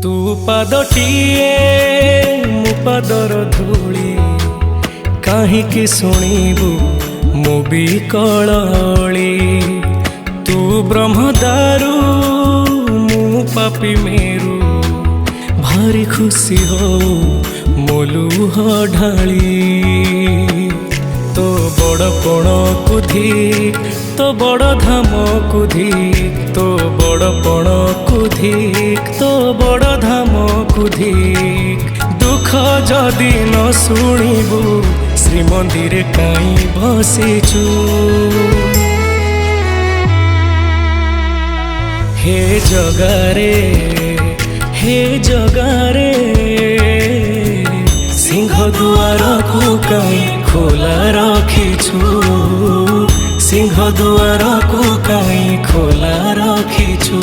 तू पादटिए मु पादर धूली काहींकि शुणिबु मु भी कलली। तू ब्रह्मदारू मु पापी मेरू भारी खुशी हो मोलुह ढाली। तो बड़ पण कुधिक तो बड़ धाम कुधिक तो बड़ पण कुधिक तो बड़ धाम कुधिक। दुख जदि न शुणिबु श्रीमंदिर काई बसिचु। हे जगारे हे जगारे सिंह दुआर को काई खोला रखिछु। सिंह दुआर को काई खोला रखिछु।